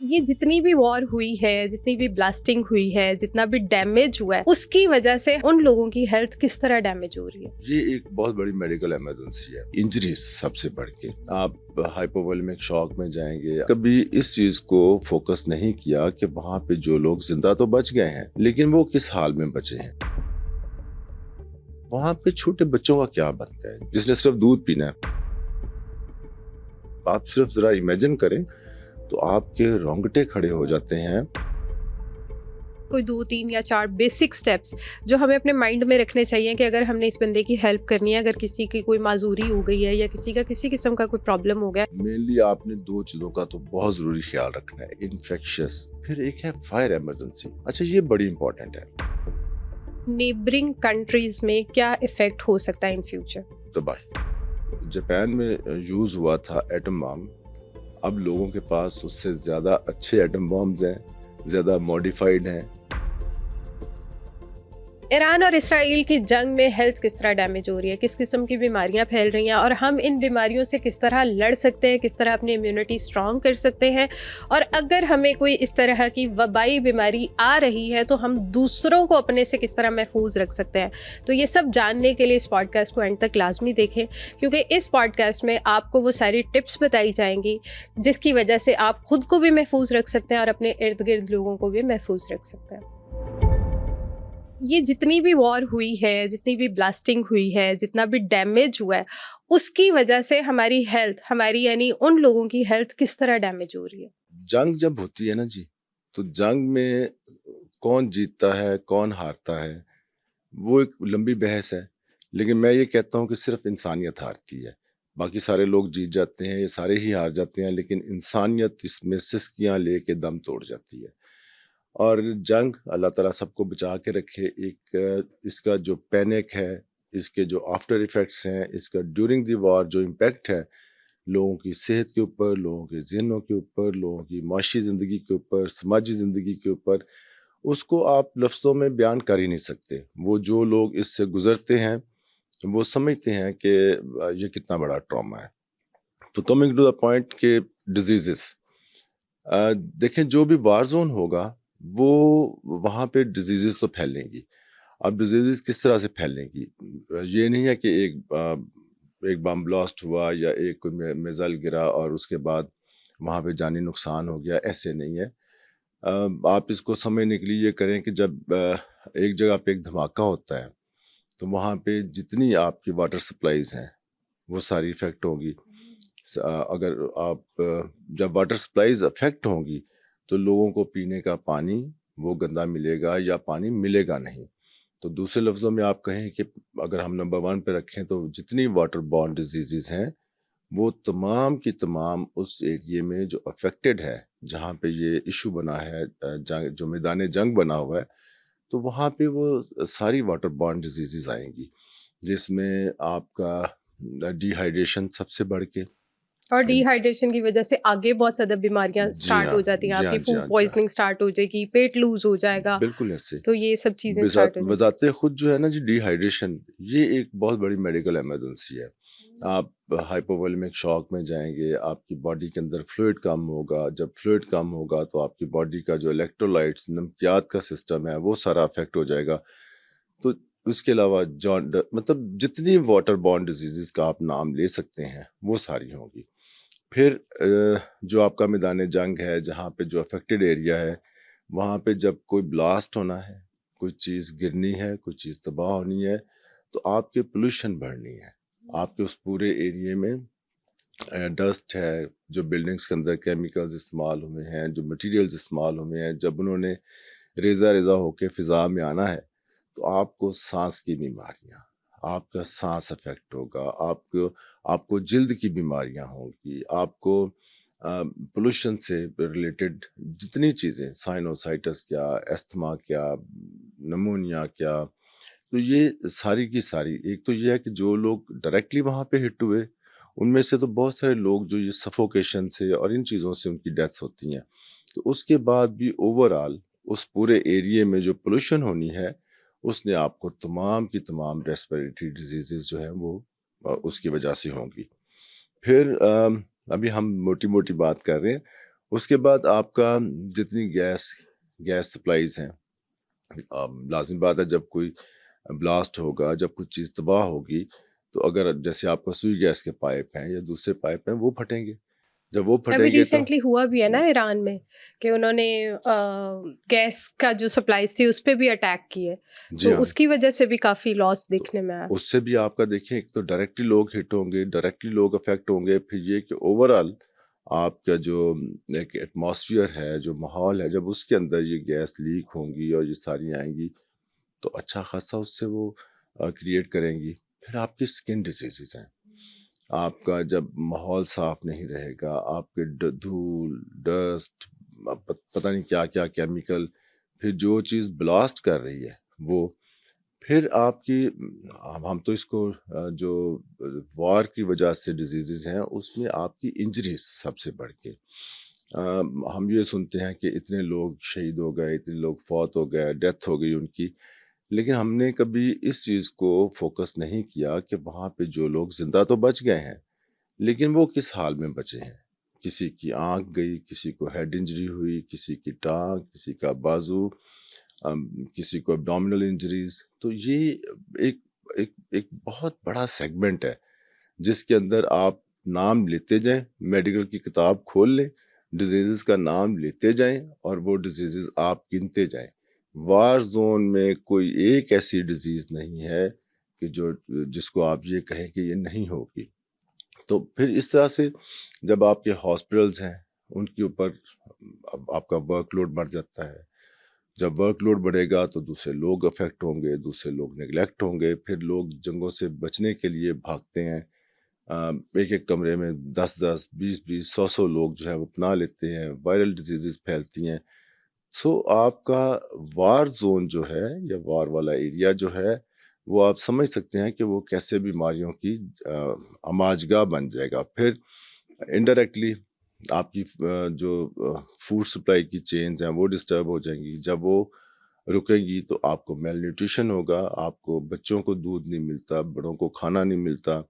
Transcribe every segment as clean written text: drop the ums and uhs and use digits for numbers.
یہ جتنی بھی وار ہوئی ہے، جتنی بھی بلاسٹنگ ہوئی ہے، جتنا بھی ڈیمیج ہوا ہے، اس کی وجہ سے ان لوگوں کی ہیلتھ کس طرح ڈیمیج ہو رہی ہے؟ یہ ایک بہت بڑی میڈیکل ایمرجنسی ہے، انجریز سب سے بڑھ کے۔ آپ ہائپوولیمک شاک میں جائیں گے، کبھی اس چیز کو فوکس نہیں کیا کہ وہاں پہ جو لوگ زندہ تو بچ گئے ہیں لیکن وہ کس حال میں بچے ہیں۔ وہاں پہ چھوٹے بچوں کا کیا بنتا ہے جس نے صرف دودھ پینا ہے۔ آپ صرف ذرا امیجن کریں تو آپ کے رونگٹے کھڑے ہو جاتے ہیں۔ کوئی 2 3 یا 4 بیسک سٹیپس جو ہمیں اپنے مائنڈ میں رکھنے چاہیے کہ اگر ہم نے اس بندے کی ہیلپ کرنی ہے، اگر کسی کی کوئی معذوری ہو گئی ہے یا کسی کا کسی قسم کا کوئی پرابلم ہو گیا ہے۔ مینلی آپ نے 2 چیزوں کا تو بہت ضروری خیال رکھنا ہے، انفیکشس، پھر ایک ہے فائر ایمرجنسی۔ اچھا، یہ بڑی امپورٹنٹ ہے۔ نیبرنگ کنٹریز میں کیا افیکٹ ہو سکتا ہے ان فیوچر؟ تباہی۔ جاپان میں یوز ہوا تھا ایٹم بم، اب لوگوں کے پاس اس سے زیادہ اچھے ایٹم بمز ہیں، زیادہ موڈیفائڈ ہیں۔ ایران اور اسرائیل کی جنگ میں ہیلتھ کس طرح ڈیمیج ہو رہی ہے، کس قسم کی بیماریاں پھیل رہی ہیں اور ہم ان بیماریوں سے کس طرح لڑ سکتے ہیں، کس طرح اپنی امیونٹی اسٹرانگ کر سکتے ہیں، اور اگر ہمیں کوئی اس طرح کی وبائی بیماری آ رہی ہے تو ہم دوسروں کو اپنے سے کس طرح محفوظ رکھ سکتے ہیں۔ تو یہ سب جاننے کے لیے اس پوڈ کاسٹ کو اینڈ تک لازمی دیکھیں، کیونکہ اس پوڈ کاسٹ میں آپ کو وہ ساری ٹپس بتائی جائیں گی جس کی وجہ سے آپ خود کو بھی محفوظ رکھ سکتے ہیں اور اپنے ارد گرد لوگوں کو بھی محفوظ رکھ سکتے ہیں۔ یہ جتنی بھی وار ہوئی ہے، جتنی بھی بلاسٹنگ ہوئی ہے، جتنا بھی ڈیمیج ہوا ہے، اس کی وجہ سے ہماری ہیلتھ، ہماری یعنی ان لوگوں کی ہیلتھ کس طرح ڈیمیج ہو رہی ہے؟ جنگ جب ہوتی ہے نا جی، تو جنگ میں کون جیتتا ہے کون ہارتا ہے وہ ایک لمبی بحث ہے، لیکن میں یہ کہتا ہوں کہ صرف انسانیت ہارتی ہے، باقی سارے لوگ جیت جاتے ہیں، یہ سارے ہی ہار جاتے ہیں، لیکن انسانیت اس میں سسکیاں لے کے دم توڑ جاتی ہے۔ اور جنگ اللہ تعالیٰ سب کو بچا کے رکھے۔ ایک اس کا جو پینک ہے، اس کے جو آفٹر ایفیکٹس ہیں، اس کا ڈیورنگ دی وار جو امپیکٹ ہے لوگوں کی صحت کے اوپر، لوگوں کے ذہنوں کے اوپر، لوگوں کی معاشی زندگی کے اوپر، سماجی زندگی کے اوپر، اس کو آپ لفظوں میں بیان کر ہی نہیں سکتے۔ وہ جو لوگ اس سے گزرتے ہیں وہ سمجھتے ہیں کہ یہ کتنا بڑا ٹراما ہے۔ تو کمنگ ٹو دا پوائنٹ کہ ڈیزیزز، دیکھیں جو بھی وار زون ہوگا وہ وہاں پہ ڈیزیزز تو پھیلیں گی۔ اب ڈیزیزز کس طرح سے پھیلیں گی؟ یہ نہیں ہے کہ ایک بم بلاسٹ ہوا یا ایک کوئی میزائل گرا اور اس کے بعد وہاں پہ جانی نقصان ہو گیا، ایسے نہیں ہے۔ آپ اس کو سمجھنے کے لیے یہ کریں کہ جب ایک جگہ پہ ایک دھماکہ ہوتا ہے تو وہاں پہ جتنی آپ کی واٹر سپلائیز ہیں وہ ساری افیکٹ ہوگی۔ اگر آپ جب واٹر سپلائیز افیکٹ ہوں گی تو لوگوں کو پینے کا پانی وہ گندا ملے گا یا پانی ملے گا نہیں۔ تو دوسرے لفظوں میں آپ کہیں کہ اگر ہم نمبر 1 پہ رکھیں تو جتنی واٹر بورن ڈیزیزز ہیں وہ تمام کی تمام اس ایریے میں جو افیکٹڈ ہے، جہاں پہ یہ ایشو بنا ہے، جو میدان جنگ بنا ہوا ہے، تو وہاں پہ وہ ساری واٹر بورن ڈیزیزز آئیں گی، جس میں آپ کا ڈی ہائیڈریشن سب سے بڑھ کے، اور ڈی ہائیڈریشن کی وجہ سے آگے بہت زیادہ بیماریاں سٹارٹ ہو جاتی ہیں، آپ کی فوڈ پوائزننگ سٹارٹ ہو جائے گی، پیٹ لوز ہو جائے گا، بالکل ایسے تو یہ سب چیزیں سٹارٹ ہو جاتی ہیں۔ بذات خود جو ہے نا جی، ڈی ہائیڈریشن یہ ایک بہت بڑی میڈیکل ایمرجنسی ہے۔ آپ ہائپوولیمک شاک میں جائیں گے، آپ کی باڈی کے اندر فلوئڈ کم ہوگا، جب فلوئڈ کم ہوگا تو آپ کی باڈی کا جو الیکٹرولائٹس، نمکیات کا سسٹم ہے وہ سارا افیکٹ ہو جائے گا۔ تو اس کے علاوہ مطلب جتنی واٹر بورن ڈیزیزز کا آپ نام لے سکتے ہیں وہ ساری ہوں گی۔ پھر جو آپ کا میدان جنگ ہے، جہاں پہ جو افیکٹڈ ایریا ہے، وہاں پہ جب کوئی بلاسٹ ہونا ہے، کوئی چیز گرنی ہے، کوئی چیز تباہ ہونی ہے، تو آپ کے پولوشن بڑھنی ہے۔ آپ کے اس پورے ایریے میں ڈسٹ ہے، جو بلڈنگز کے اندر کیمیکلز استعمال ہوئے ہیں، جو مٹیریلز استعمال ہوئے ہیں، جب انہوں نے ریزہ ہو کے فضا میں آنا ہے تو آپ کو سانس کی بیماریاں، آپ کا سانس افیکٹ ہوگا، آپ کو جلد کی بیماریاں ہوں گی، آپ کو پولوشن سے ریلیٹڈ جتنی چیزیں، سائنوسائٹس کیا، استھما کیا، نمونیا کیا، تو یہ ساری کی ساری، ایک تو یہ ہے کہ جو لوگ ڈائریکٹلی وہاں پہ ہٹ ہوئے ان میں سے تو بہت سارے لوگ جو یہ سفوکیشن سے اور ان چیزوں سے ان کی ڈیتھس ہوتی ہیں، تو اس کے بعد بھی اوور آل اس پورے ایریے میں جو پولوشن ہونی ہے اس نے آپ کو تمام کی تمام ریسپیریٹری ڈیزیزز جو ہیں وہ اس کی وجہ سے ہوں گی۔ پھر ابھی ہم موٹی موٹی بات کر رہے ہیں، اس کے بعد آپ کا جتنی گیس سپلائیز ہیں، لازمی بات ہے جب کوئی بلاسٹ ہوگا، جب کوئی چیز تباہ ہوگی، تو اگر جیسے آپ کا سوئی گیس کے پائپ ہیں یا دوسرے پائپ ہیں، وہ پھٹیں گے. جب وہ ابھی پھٹیں گے تو ریسنٹلی ہوا بھی ہے نا ایران میں کہ انہوں نے گیس کا جو سپلائیز تھی اس پہ بھی اٹیک کیے، جی تو ہاں، اس کی وجہ سے بھی کافی لاس تو دیکھنے میں آیا. اس سے بھی آپ کا دیکھیں، ایک تو ڈائریکٹلی لوگ ہٹ ہوں گے، ڈائریکٹلی لوگ افیکٹ ہوں گے. پھر یہ کہ اوور آل آپ کا جو ایک ایٹماسفیئر ہے، جو ماحول ہے، جب اس کے اندر یہ گیس لیک ہوں گی اور یہ ساری آئیں گی تو اچھا خاصا اس سے وہ کریٹ کریں گی. پھر آپ کی اسکن ڈیزیزز ہیں. آپ کا جب ماحول صاف نہیں رہے گا، آپ کے دھول، ڈسٹ، پتہ نہیں کیا کیا کیمیکل، پھر جو چیز بلاسٹ کر رہی ہے وہ، پھر آپ کی ہم تو اس کو جو وار کی وجہ سے ڈیزیزز ہیں اس میں آپ کی انجریز سب سے بڑھ کے، ہم یہ سنتے ہیں کہ اتنے لوگ شہید ہو گئے، اتنے لوگ فوت ہو گئے، ڈیتھ ہو گئی ان کی، لیکن ہم نے کبھی اس چیز کو فوکس نہیں کیا کہ وہاں پہ جو لوگ زندہ تو بچ گئے ہیں لیکن وہ کس حال میں بچے ہیں. کسی کی آنکھ گئی، کسی کو ہیڈ انجری ہوئی، کسی کی ٹانگ، کسی کا بازو، کسی کو ابڈومینل انجریز. تو یہ ایک ایک بہت بڑا سیگمنٹ ہے جس کے اندر آپ نام لیتے جائیں، میڈیکل کی کتاب کھول لیں، ڈیزیزز کا نام لیتے جائیں اور وہ ڈیزیزز آپ گنتے جائیں. وار زون میں کوئی ایک ایسی ڈیزیز نہیں ہے کہ جس کو آپ یہ کہیں کہ یہ نہیں ہوگی. تو پھر اس طرح سے جب آپ کے ہاسپٹلز ہیں ان کے اوپر آپ کا ورک لوڈ بڑھ جاتا ہے. جب ورک لوڈ بڑھے گا تو دوسرے لوگ افیکٹ ہوں گے، دوسرے لوگ نگلیکٹ ہوں گے. پھر لوگ جنگوں سے بچنے کے لیے بھاگتے ہیں، ایک ایک کمرے میں 10 20 100 لوگ جو ہے وہ اپنا لیتے ہیں، وائرل ڈیزیزز پھیلتی ہیں. سو آپ کا وار زون جو ہے یا وار والا ایریا جو ہے وہ آپ سمجھ سکتے ہیں کہ وہ کیسے بیماریوں کی اماجگاہ بن جائے گا. پھر انڈائریکٹلی آپ کی جو فوڈ سپلائی کی چینز ہیں وہ ڈسٹرب ہو جائیں گی. جب وہ رکیں گی تو آپ کو میل نیوٹریشن ہوگا، آپ کو بچوں کو دودھ نہیں ملتا، بڑوں کو کھانا نہیں ملتا.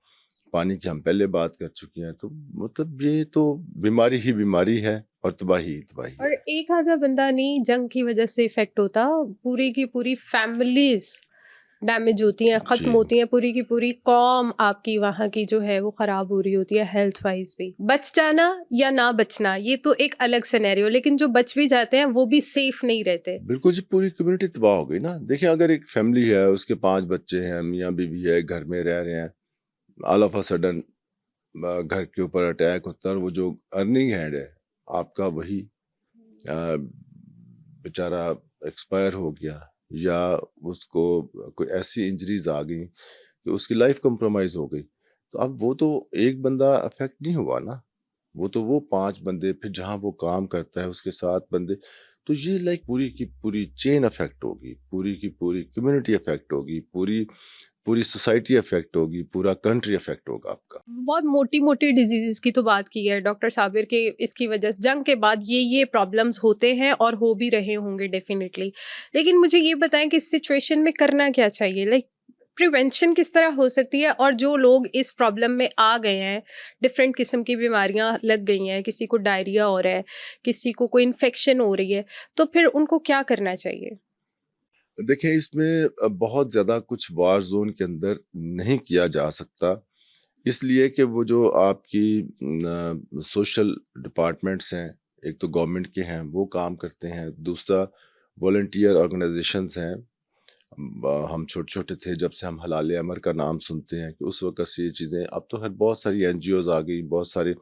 پانی کی ہم پہلے بات کر چکے ہیں. تو مطلب یہ تو بیماری ہی بیماری ہے اور تباہی ہی تباہی اور ہے. ایک آدھا بندہ نہیں جنگ کی وجہ سے افیکٹ ہوتا، پوری کی پوری فیملیز ڈیمیج ہوتی ہیں، ختم جی ہوتی ہیں، پوری کی پوری قوم آپ کی وہاں کی جو ہے وہ خراب ہو رہی ہوتی ہے ہیلتھ وائز بھی. بچ جانا یا نہ بچنا یہ تو ایک الگ سینیریو، لیکن جو بچ بھی جاتے ہیں وہ بھی سیف نہیں رہتے. بالکل جی، پوری کمیونٹی تباہ ہو گئی نا. دیکھیں اگر ایک فیملی ہے، اس کے 5 بچے ہیں، میاں بیوی ہے، گھر میں رہ رہے ہیں، آل آف اے سڈن گھر کے اوپر اٹیک ہوتا ہے اور وہ جو ارننگ ہینڈ ہے آپ کا وہی بیچارہ ایکسپائر ہو گیا یا اس کو کوئی ایسی انجریز آ گئی کہ اس کی لائف کمپرومائز ہو گئی. تو اب وہ تو ایک بندہ افیکٹ نہیں ہوا نا، وہ تو وہ 5 بندے، پھر جہاں وہ کام کرتا ہے اس کے 7 بندے. تو یہ لائک پوری کی پوری چین افیکٹ ہوگی، پوری کی پوری کمیونٹی افیکٹ ہوگی، پوری سوسائٹی افیکٹ ہوگی، پورا کنٹری افیکٹ ہوگا آپ کا. بہت موٹی موٹی ڈیزیزز کی تو بات کی ہے ڈاکٹر صابر کہ اس کی وجہ سے جنگ کے بعد یہ پرابلمز ہوتے ہیں اور ہو بھی رہے ہوں گے ڈیفینیٹلی. لیکن مجھے یہ بتائیں کہ اس سچویشن میں کرنا کیا چاہیے، لائک پریونشن کس طرح ہو سکتی ہے، اور جو لوگ اس پرابلم میں آ گئے ہیں، ڈفرینٹ قسم کی بیماریاں لگ گئی ہیں، کسی کو ڈائریا ہو رہا ہے، کسی کو کوئی انفیکشن ہو رہی ہے، تو پھر ان کو کیا کرنا چاہیے؟ دیکھیں اس میں بہت زیادہ کچھ وار زون کے اندر نہیں کیا جا سکتا، اس لیے کہ وہ جو آپ کی سوشل ڈپارٹمنٹس ہیں، ایک تو گورنمنٹ کے ہیں وہ کام کرتے ہیں، دوسرا والنٹیئر آرگنائزیشنز ہیں. ہم چھوٹے چھوٹے تھے جب سے ہم حلال امر کا نام سنتے ہیں کہ اس وقت سے یہ چیزیں، اب تو بہت ساری این جی اوز آ گئی، بہت سارے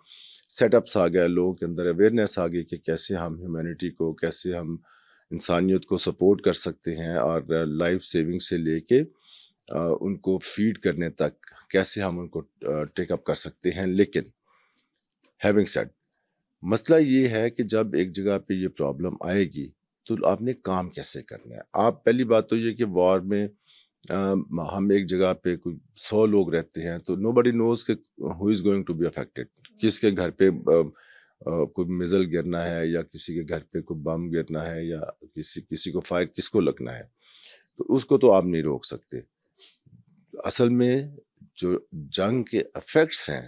سیٹ اپس آ گئے، لوگوں کے اندر اویئرنیس آ گئی کہ کیسے ہم ہیومینٹی کو، کیسے ہم انسانیت کو سپورٹ کر سکتے ہیں، اور لائف سیونگ سے لے کے ان کو فیڈ کرنے تک کیسے ہم ان کو ٹیک اپ کر سکتے ہیں. لیکن ہیونگ سیڈ، مسئلہ یہ ہے کہ جب ایک جگہ پہ یہ پرابلم آئے گی تو آپ نے کام کیسے کرنا ہے. آپ پہلی بات تو یہ کہ وار میں ہم ایک جگہ پہ کوئی 100 لوگ رہتے ہیں تو نو بڈی نوز کہ who is going to be affected, کس کے گھر پہ کوئی میزل گرنا ہے یا کسی کے گھر پہ کوئی بم گرنا ہے یا کسی کو فائر کس کو لگنا ہے، تو اس کو تو آپ نہیں روک سکتے. اصل میں جو جنگ کے افیکٹس ہیں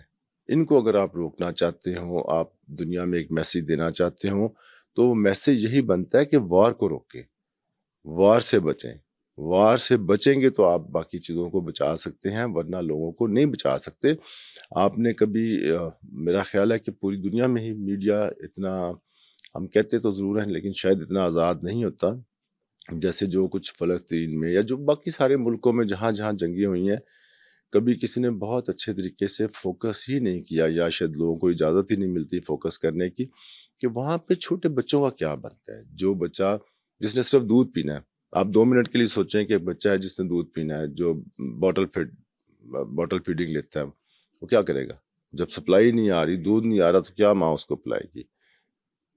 ان کو اگر آپ روکنا چاہتے ہوں، آپ دنیا میں ایک میسیج دینا چاہتے ہوں، تو وہ میسیج یہی بنتا ہے کہ وار کو روکیں، وار سے بچیں. وار سے بچیں گے تو آپ باقی چیزوں کو بچا سکتے ہیں، ورنہ لوگوں کو نہیں بچا سکتے. آپ نے کبھی میرا خیال ہے کہ پوری دنیا میں ہی میڈیا اتنا، ہم کہتے تو ضرور ہیں لیکن شاید اتنا آزاد نہیں ہوتا جیسے جو کچھ فلسطین میں یا جو باقی سارے ملکوں میں جہاں جہاں جنگیں ہوئی ہیں. کبھی کسی نے بہت اچھے طریقے سے فوکس ہی نہیں کیا، یا شاید لوگوں کو اجازت ہی نہیں ملتی فوکس کرنے کی، کہ وہاں پہ چھوٹے بچوں کا کیا بنتا ہے. جو بچہ جس نے صرف دودھ پینا ہے، آپ 2 منٹ کے لیے سوچیں کہ ایک بچہ ہے جس نے دودھ پینا ہے، جو باٹل فیڈنگ لیتا ہے، وہ کیا کرے گا؟ جب سپلائی نہیں آ رہی، دودھ نہیں آ رہا، تو کیا ماں اس کو پلائے گی؟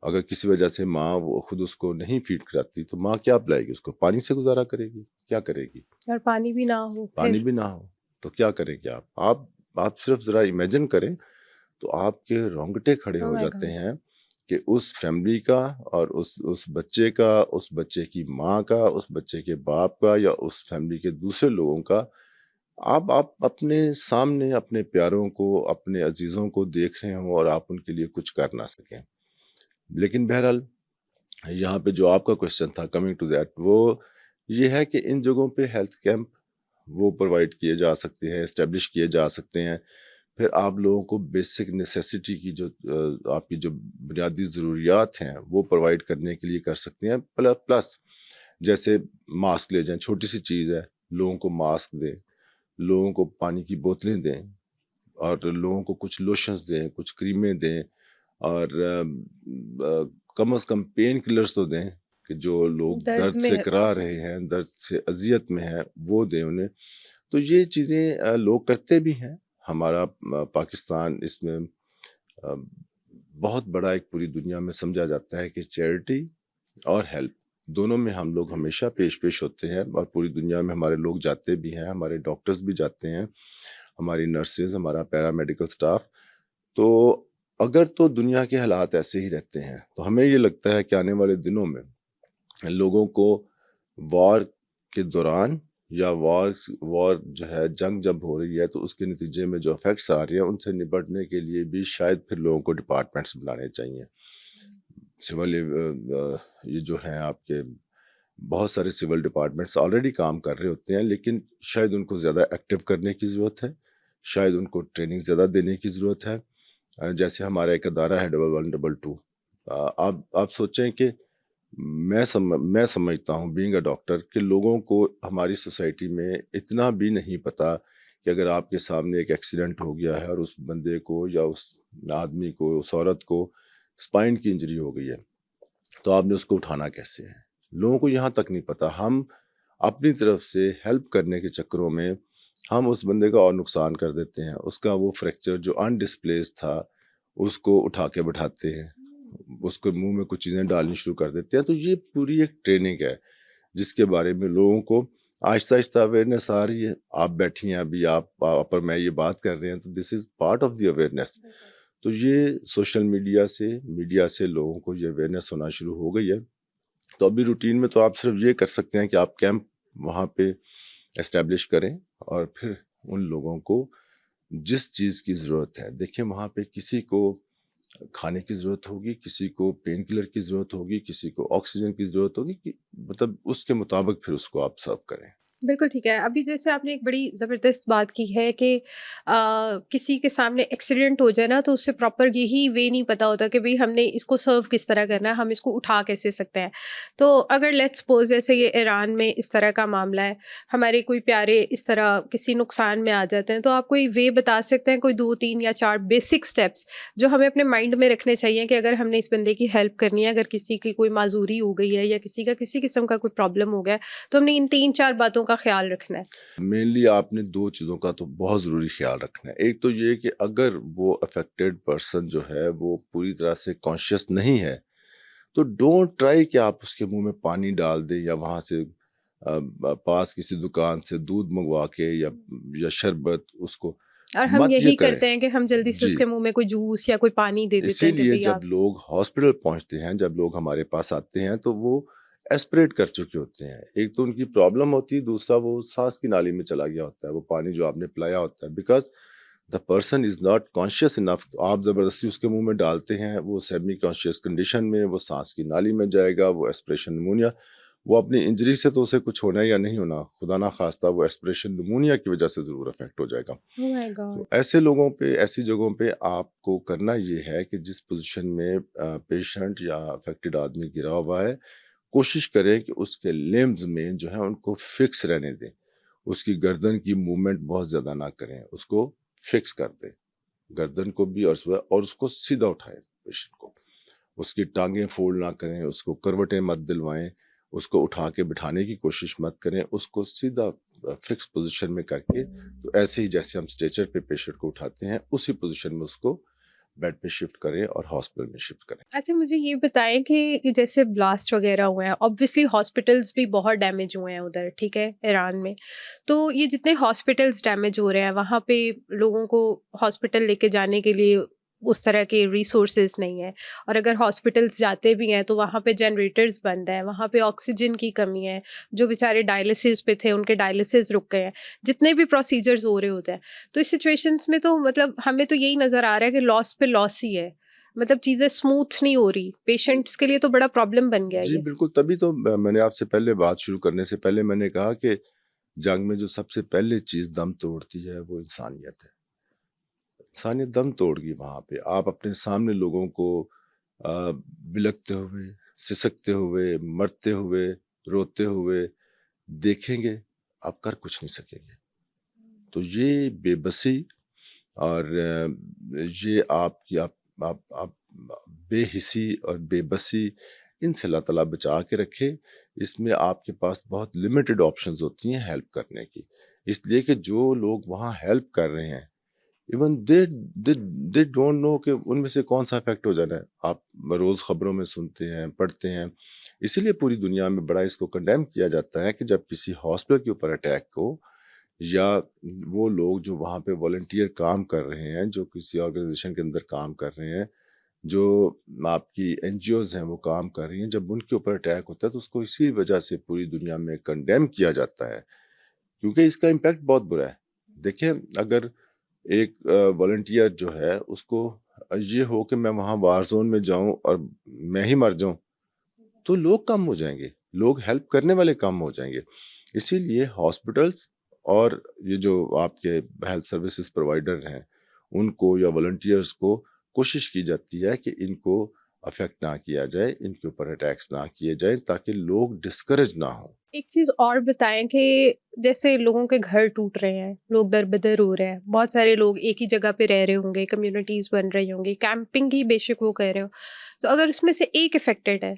اگر کسی وجہ سے ماں وہ خود اس کو نہیں فیڈ کراتی تو ماں کیا پلائے گی اس کو؟ پانی سے گزارا کرے گی؟ کیا کرے گی؟ اور پانی بھی نہ ہو پانی پھر. بھی نہ ہو تو کیا کریں گے آپ صرف ذرا امیجن کریں تو آپ کے رونگٹے کھڑے Oh ہو my جاتے God. ہیں کہ اس فیملی کا اور اس بچے کا، اس بچے کی ماں کا، اس بچے کے باپ کا، یا اس فیملی کے دوسرے لوگوں کا، آپ اپنے سامنے اپنے پیاروں کو، اپنے عزیزوں کو دیکھ رہے ہوں اور آپ ان کے لیے کچھ کر نہ سکیں. لیکن بہرحال یہاں پہ جو آپ کا کوشچن تھا، کمنگ ٹو دیٹ، وہ یہ ہے کہ ان جگہوں پہ ہیلتھ کیمپ وہ پرووائڈ کیے جا سکتے ہیں، اسٹیبلش کیے جا سکتے ہیں. پھر آپ لوگوں کو بیسک نیسیسٹی کی جو آپ کی جو بنیادی ضروریات ہیں وہ پرووائڈ کرنے کے لیے کر سکتے ہیں. پلس جیسے ماسک لے جائیں، چھوٹی سی چیز ہے، لوگوں کو ماسک دیں، لوگوں کو پانی کی بوتلیں دیں، اور لوگوں کو کچھ لوشنز دیں، کچھ کریمیں دیں، اور کم از کم پین کلرز تو دیں کہ جو لوگ درد درد میں سے کرا رہے ہیں، درد سے اذیت میں ہیں، وہ دیں انہیں. تو یہ چیزیں لوگ کرتے بھی ہیں. ہمارا پاکستان اس میں بہت بڑا ایک پوری دنیا میں سمجھا جاتا ہے کہ چیریٹی اور ہیلپ دونوں میں ہم لوگ ہمیشہ پیش ہوتے ہیں، اور پوری دنیا میں ہمارے لوگ جاتے بھی ہیں، ہمارے ڈاکٹرز بھی جاتے ہیں، ہماری نرسز، ہمارا پیرامیڈیکل سٹاف. تو اگر تو دنیا کے حالات ایسے ہی رہتے ہیں تو ہمیں یہ لگتا ہے کہ آنے والے دنوں میں لوگوں کو وار کے دوران یا وار جو ہے، جنگ جب ہو رہی ہے تو اس کے نتیجے میں جو افیکٹس آ رہے ہیں ان سے نپٹنے کے لیے بھی شاید پھر لوگوں کو ڈپارٹمنٹس بنانے چاہیے. سول یہ جو ہیں آپ کے بہت سارے سول ڈپارٹمنٹس آلریڈی کام کر رہے ہوتے ہیں، لیکن شاید ان کو زیادہ ایکٹیو کرنے کی ضرورت ہے، شاید ان کو ٹریننگ زیادہ دینے کی ضرورت ہے. جیسے ہمارا ایک ادارہ ہے 111122. آپ سوچیں کہ میں سمجھتا ہوں بینگ اے ڈاکٹر کہ لوگوں کو ہماری سوسائٹی میں اتنا بھی نہیں پتا کہ اگر آپ کے سامنے ایک ایکسیڈنٹ ہو گیا ہے اور اس بندے کو یا اس آدمی کو، اس عورت کو اسپائن کی انجری ہو گئی ہے، تو آپ نے اس کو اٹھانا کیسے ہے. لوگوں کو یہاں تک نہیں پتا. ہم اپنی طرف سے ہیلپ کرنے کے چکروں میں ہم اس بندے کا اور نقصان کر دیتے ہیں. اس کا وہ فریکچر جو انڈسپلیس تھا اس کو اٹھا کے بٹھاتے ہیں، اس کو منہ میں کچھ چیزیں ڈالنی شروع کر دیتے ہیں. تو یہ پوری ایک ٹریننگ ہے جس کے بارے میں لوگوں کو آہستہ آہستہ اویئرنیس آ رہی ہے. آپ بیٹھی ہیں ابھی، آپ پر میں یہ بات کر رہے ہیں، تو this is part of the awareness. تو یہ سوشل میڈیا سے لوگوں کو یہ اویئرنیس ہونا شروع ہو گئی ہے. تو ابھی روٹین میں تو آپ صرف یہ کر سکتے ہیں کہ آپ کیمپ وہاں پہ اسٹیبلش کریں، اور پھر ان لوگوں کو جس چیز کی ضرورت ہے، دیکھیں وہاں پہ کسی کو کھانے کی ضرورت ہوگی، کسی کو پین کلر کی ضرورت ہوگی، کسی کو آکسیجن کی ضرورت ہوگی، کہ مطلب اس کے مطابق پھر اس کو آپ سرو کریں. بالکل ٹھیک ہے. ابھی جیسے آپ نے ایک بڑی زبردست بات کی ہے کہ کسی کے سامنے ایکسیڈنٹ ہو جائے نا تو اس سے پراپر یہی وے نہیں پتا ہوتا کہ بھئی ہم نے اس کو سرو کس طرح کرنا ہے، ہم اس کو اٹھا کیسے سکتے ہیں. تو اگر لیٹس سپوز جیسے یہ ایران میں اس طرح کا معاملہ ہے، ہمارے کوئی پیارے اس طرح کسی نقصان میں آ جاتے ہیں، تو آپ کوئی وے بتا سکتے ہیں، کوئی 2 3 یا 4 بیسک سٹیپس جو ہمیں اپنے مائنڈ میں رکھنے چاہیے کہ اگر ہم نے اس بندے کی ہیلپ کرنی ہے، اگر کسی کی کوئی معذوری ہو گئی ہے یا کسی کا کسی قسم کا کوئی پرابلم ہو گیا ہے، تو ہم نے ان 3 4 باتوں کا خیال رکھنا ہے. مینلی آپ نے 2 چیزوں کا تو بہت ضروری خیال رکھنا ہے. ایک تو یہ کہ اگر وہ افیکٹڈ پرسن جو ہے وہ پوری طرح سے کانشیس نہیں ہے تو ڈونٹ ٹرائی کہ آپ اس کے منہ میں پانی ڈال دیں، یا وہاں سے پاس کسی دکان سے دودھ منگوا کے یا شربت اس کو اور ہم مت یہ یہی کریں. کرتے ہیں کہ ہم جلدی سے اس جی، کے منہ میں کوئی جوس یا کوئی پانی دے دیتے اسی ہیں کہ لیے بھئی آپ. جب لوگ ہاسپٹل پہنچتے ہیں، جب لوگ ہمارے پاس آتے ہیں تو وہ ایسپریٹ کر چکے ہوتے ہیں. ایک تو ان کی پرابلم ہوتی ہے، دوسرا وہ سانس کی نالی میں چلا گیا ہوتا ہے وہ پانی جو آپ نے پلایا ہوتا ہے. Because the person is not conscious enough. آپ زبردستی اس کے منہ میں ڈالتے ہیں, وہ سیمی کانشیس کنڈیشن میں, وہ سانس کی نالی میں جائے گا, وہ ایسپریشن نمونیا, وہ اپنی انجری سے تو اسے کچھ ہونا ہے یا نہیں ہونا, خدا نہ خواستہ وہ ایسپریشن نمونیا کی وجہ سے ضرور افیکٹ ہو جائے گا. تو ایسے لوگوں پہ, ایسی جگہوں پہ آپ کو کرنا یہ ہے کہ جس پوزیشن میں پیشنٹ یا افیکٹڈ آدمی گرا ہوا ہے, کوشش کریں کہ اس کے لمبز میں جو ہے ان کو فکس رہنے دیں. اس کی گردن کی موومنٹ بہت زیادہ نہ کریں, اس کو فکس کر دیں گردن کو بھی, اور اس کو سیدھا اٹھائیں پیشنٹ کو. اس کی ٹانگیں فولڈ نہ کریں, اس کو کروٹیں مت دلوائیں, اس کو اٹھا کے بٹھانے کی کوشش مت کریں, اس کو سیدھا فکس پوزیشن میں کر کے, تو ایسے ہی جیسے ہم اسٹریچر پہ پیشنٹ کو اٹھاتے ہیں اسی پوزیشن میں اس کو بیڈ پہ شفٹ کریں اور ہاسپٹل میں شفٹ کریں. اچھا مجھے یہ بتائیں کہ جیسے بلاسٹ وغیرہ ہوئے ہیں, آبویسلی ہاسپٹلس بھی بہت ڈیمیج ہوئے ہیں ادھر, ٹھیک ہے, ایران میں. تو یہ جتنے ہاسپٹلس ڈیمیج ہو رہے ہیں وہاں پہ لوگوں کو ہاسپٹل لے کے جانے کے لیے اس طرح کے ریسورسز نہیں ہیں, اور اگر ہاسپٹلس جاتے بھی ہیں تو وہاں پہ جنریٹرز بند ہیں, وہاں پہ آکسیجن کی کمی ہے, جو بیچارے ڈائلسس پہ تھے ان کے ڈائلسس رک گئے ہیں, جتنے بھی پروسیجرز ہو رہے ہوتے ہیں. تو اس سچویشنس میں تو مطلب ہمیں تو یہی نظر آ رہا ہے کہ لاس پہ لاس ہی ہے, مطلب چیزیں اسموتھ نہیں ہو رہی, پیشنٹس کے لیے تو بڑا پرابلم بن گیا جی یہ. بالکل, تبھی تو میں نے آپ سے پہلے بات شروع کرنے سے پہلے میں نے کہا کہ جنگ میں جو سب سے پہلے چیز دم توڑتی ہے وہ انسانیت ہے. انسانیت دم توڑ گئی وہاں پہ. آپ اپنے سامنے لوگوں کو بلکتے ہوئے, سسکتے ہوئے, مرتے ہوئے, روتے ہوئے دیکھیں گے, آپ کر کچھ نہیں سکیں گے. تو یہ بے بسی اور یہ آپ کی آپ بے حسی اور بے بسی, ان سے اللہ تعالیٰ بچا کے رکھے. اس میں آپ کے پاس بہت لمیٹڈ آپشنز ہوتی ہیں ہیلپ کرنے کی, اس لیے کہ جو لوگ وہاں ہیلپ کر رہے ہیں ایون دے ڈونٹ نو کہ ان میں سے کون سا افیکٹ ہو جانا ہے. آپ روز خبروں میں سنتے ہیں, پڑھتے ہیں. اسی لیے پوری دنیا میں بڑا اس کو کنڈیم کیا جاتا ہے کہ جب کسی ہاسپٹل کے اوپر اٹیک ہو, یا وہ لوگ جو وہاں پہ والنٹیئر کام کر رہے ہیں, جو کسی آرگنائزیشن کے اندر کام کر رہے ہیں, جو آپ کی این جی اوز ہیں وہ کام کر رہی ہیں, جب ان کے اوپر اٹیک ہوتا ہے تو اس کو اسی وجہ سے پوری دنیا میں کنڈیم کیا جاتا ہے, کیونکہ اس کا امپیکٹ بہت برا ہے. دیکھیں, اگر ایک والنٹیئر جو ہے اس کو یہ ہو کہ میں وہاں وار زون میں جاؤں اور میں ہی مر جاؤں, تو لوگ کم ہو جائیں گے, لوگ ہیلپ کرنے والے کم ہو جائیں گے. اسی لیے ہاسپٹلس اور یہ جو آپ کے ہیلتھ سروسز پرووائڈر ہیں ان کو یا والنٹیئرس کو کوشش کی جاتی ہے کہ ان کو افیکٹ نہ کیا جائے, ان کے اوپر اٹیکس نہ کیے جائیں, تاکہ لوگ ڈسکریج نہ ہوں. ایک چیز اور بتائیں کہ جیسے لوگوں کے گھر ٹوٹ رہے ہیں, لوگ در بدر ہو رہے ہیں, بہت سارے لوگ ایک ہی جگہ پہ رہ رہے ہوں گے, کمیونٹیز بن رہی ہوں گی, کیمپنگ ہی بے شک وہ کہہ رہے ہو, تو اگر اس میں سے ایک افیکٹڈ ہے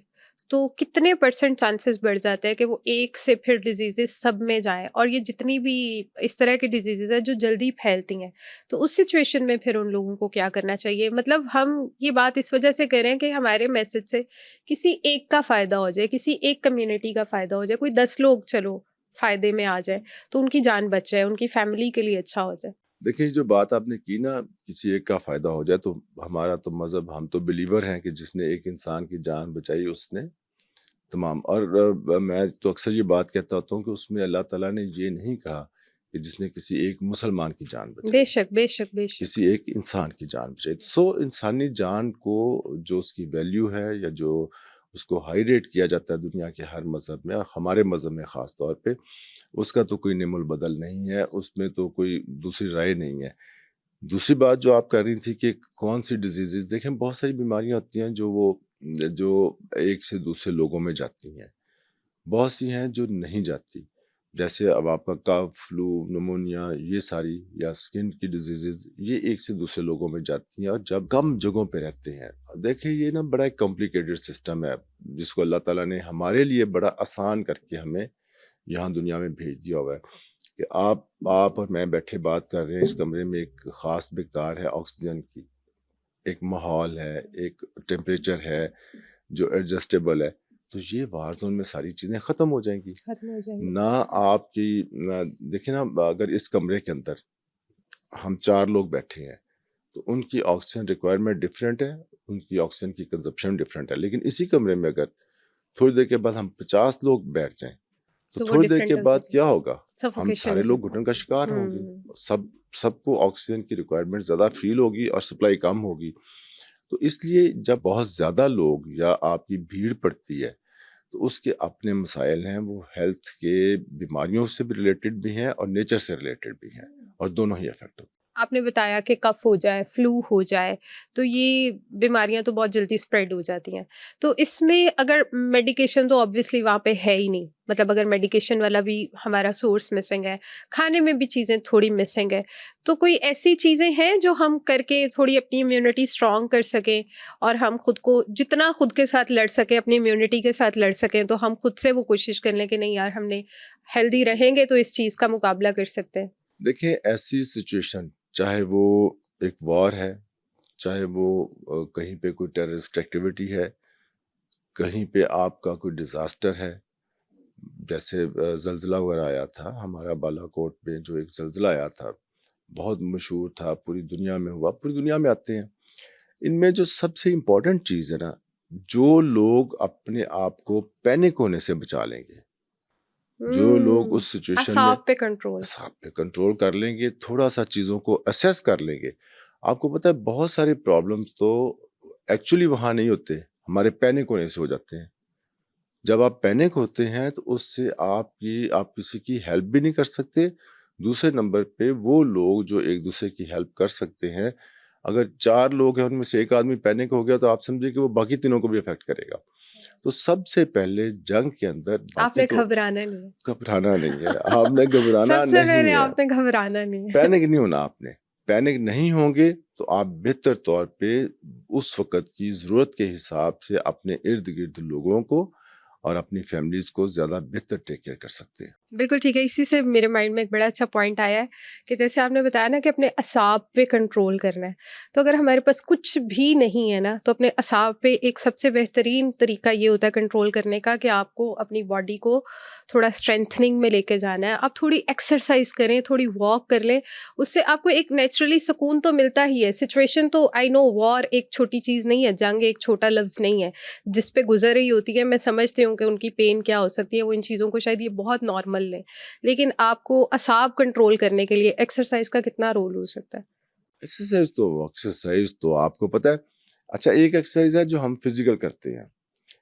تو کتنے % چانسز بڑھ جاتے ہیں کہ وہ ایک سے پھر ڈیزیزز سب میں جائیں, اور یہ جتنی بھی اس طرح کی ڈیزیزز ہیں جو جلدی پھیلتی ہیں, تو اس سچویشن میں پھر ان لوگوں کو کیا کرنا چاہیے؟ مطلب ہم یہ بات اس وجہ سے کہہ رہے ہیں کہ ہمارے میسج سے کسی ایک کا فائدہ ہو جائے, کسی ایک کمیونٹی کا فائدہ ہو جائے, کوئی 10 لوگ چلو فائدے میں آ جائے تو ان کی جان بچ جائے, ان کی فیملی کے لیے اچھا ہو جائے. دیکھیں, جو بات آپ نے کی نا, کسی ایک کا فائدہ ہو جائے, تو ہمارا تو مذہب, ہم تو بلیور ہیں کہ جس نے ایک انسان کی جان بچائی اس نے تمام. اور میں تو اکثر یہ بات کہتا ہوتا ہوں کہ اس میں اللہ تعالیٰ نے یہ نہیں کہا کہ جس نے کسی ایک مسلمان کی جان بچائی, بے شک بے شک بے شک, کسی ایک انسان کی جان بچائی. سو انسانی جان کو جو اس کی ویلیو ہے, یا جو اس کو ہائی ریٹ کیا جاتا ہے دنیا کے ہر مذہب میں, اور ہمارے مذہب میں خاص طور پہ, اس کا تو کوئی نعم البدل نہیں ہے, اس میں تو کوئی دوسری رائے نہیں ہے. دوسری بات جو آپ کر رہی تھی کہ کون سی ڈیزیزز, دیکھیں بہت ساری بیماریاں ہوتی ہیں جو ایک سے دوسرے لوگوں میں جاتی ہیں, بہت سی ہیں جو نہیں جاتی, جیسے اب آپ کا کف, فلو, نمونیا, یہ ساری, یا سکن کی ڈیزیزز, یہ ایک سے دوسرے لوگوں میں جاتی ہیں, اور جب کم جگہوں پہ رہتے ہیں. دیکھیں, یہ نا بڑا ایک کمپلیکیٹڈ سسٹم ہے جس کو اللہ تعالیٰ نے ہمارے لیے بڑا آسان کر کے ہمیں یہاں دنیا میں بھیج دیا ہوا ہے, کہ آپ اور میں بیٹھے بات کر رہے ہیں, اس کمرے میں ایک خاص مقدار ہے آکسیجن کی, ایک ماحول ہے, ایک ٹیمپریچر ہے جو ایڈجسٹیبل ہے, تو یہ وار زون میں ساری چیزیں ختم ہو جائیں گی. نہ آپ کی, دیکھیں نا, اگر اس کمرے کے اندر ہم 4 لوگ بیٹھے ہیں تو ان کی آکسیجن ریکوائرمنٹ ڈفرینٹ ہے, ان کی آکسیجن کی کنزپشن ڈفرینٹ ہے. لیکن اسی کمرے میں اگر تھوڑی دیر کے بعد ہم 50 لوگ بیٹھ جائیں تو تھوڑی دیر کے بعد کیا ہوگا, ہم سارے لوگ گھٹن کا شکار ہوں گے, سب سب کو آکسیجن کی ریکوائرمنٹ زیادہ فیل ہوگی اور سپلائی کم ہوگی. تو اس لیے جب بہت زیادہ لوگ یا آپ کی بھیڑ پڑتی ہے تو اس کے اپنے مسائل ہیں, وہ ہیلتھ کے بیماریوں سے بھی ریلیٹڈ بھی ہیں اور نیچر سے ریلیٹڈ بھی ہیں, اور دونوں ہی افیکٹ ہوتے ہیں. آپ نے بتایا کہ کف ہو جائے, فلو ہو جائے, تو یہ بیماریاں تو بہت جلدی اسپریڈ ہو جاتی ہیں. تو اس میں اگر میڈیکیشن تو آبویسلی وہاں پہ ہے ہی نہیں, مطلب اگر میڈیکیشن والا بھی ہمارا سورس مسنگ ہے, کھانے میں بھی چیزیں تھوڑی مسنگ ہے, تو کوئی ایسی چیزیں ہیں جو ہم کر کے تھوڑی اپنی امیونٹی اسٹرانگ کر سکیں اور ہم خود کو جتنا خود کے ساتھ لڑ سکیں, اپنی امیونٹی کے ساتھ لڑ سکیں, تو ہم خود سے وہ کوشش کر لیں کہ نہیں یار ہم نے ہیلدی رہیں گے تو اس چیز کا مقابلہ کر سکتے ہیں. دیکھیں ایسی سچویشن, چاہے وہ ایک وار ہے, چاہے وہ کہیں پہ کوئی ٹیررسٹ ایکٹیویٹی ہے, کہیں پہ آپ کا کوئی ڈیزاسٹر ہے, جیسے زلزلہ وغیرہ آیا تھا ہمارا بالا کوٹ میں, جو ایک زلزلہ آیا تھا بہت مشہور تھا, پوری دنیا میں ہوا, پوری دنیا میں آتے ہیں. ان میں جو سب سے امپورٹنٹ چیز ہے نا, جو لوگ اپنے آپ کو پینک ہونے سے بچا لیں گے, جو لوگ اس سچویشن میں اعصاب پہ کنٹرول کر لیں گے, تھوڑا سا چیزوں کو اسیس کر لیں گے. آپ کو پتہ ہے بہت سارے پرابلمس تو ایکچولی وہاں نہیں ہوتے, ہمارے پینک ہونے سے ہو جاتے ہیں. جب آپ پینک ہوتے ہیں تو اس سے آپ کسی کی ہیلپ بھی نہیں کر سکتے. دوسرے نمبر پہ وہ لوگ جو ایک دوسرے کی ہیلپ کر سکتے ہیں, اگر 4 لوگ ہیں ان میں سے ایک آدمی پینک ہو گیا تو آپ سمجھے کہ وہ باقی تینوں کو بھی افیکٹ کرے گا. تو سب سے پہلے جنگ کے اندر آپ نے گھبرانا نہیں ہے, گھبرانا نہیں ہے, آپ نے گھبرانا سب سے نہیں پہلے ہے, آپ نے گھبرانا نہیں ہے, پینک نہیں ہونا. آپ نے پینک نہیں ہوں گے تو آپ بہتر طور پہ اس وقت کی ضرورت کے حساب سے اپنے ارد گرد لوگوں کو اور اپنی فیملیز کو زیادہ بہتر ٹیک کیئر کر سکتے ہیں. بالکل ٹھیک ہے. اسی سے میرے مائنڈ میں ایک بڑا اچھا پوائنٹ آیا ہے کہ جیسے آپ نے بتایا نا کہ اپنے اعصاب پہ کنٹرول کرنا ہے, تو اگر ہمارے پاس کچھ بھی نہیں ہے نا, تو اپنے اعصاب پہ ایک سب سے بہترین طریقہ یہ ہوتا ہے کنٹرول کرنے کا کہ آپ کو اپنی باڈی کو تھوڑا اسٹرینتھننگ میں لے کے جانا ہے. آپ تھوڑی ایکسرسائز کریں, تھوڑی واک کر لیں, اس سے آپ کو ایک نیچرلی سکون تو ملتا ہی ہے. سچویشن تو آئی نو وار ایک چھوٹی چیز نہیں ہے, جنگ ایک چھوٹا لفظ نہیں ہے, جس پہ گزر رہی ہوتی ہے میں سمجھتی ہوں کہ ان کی پین کیا ہو سکتی ہے, وہ ان چیزوں کو شاید یہ بہت نارمل لیں, لیکن آپ کو اعصاب کنٹرول کرنے کے لیے ایکسرسائز کا کتنا رول ہو سکتا ہے؟ ایکسرسائز تو آپ کو پتہ ہے. اچھا, ایک ایکسرسائز ہے جو ہم فزیکل کرتے ہیں,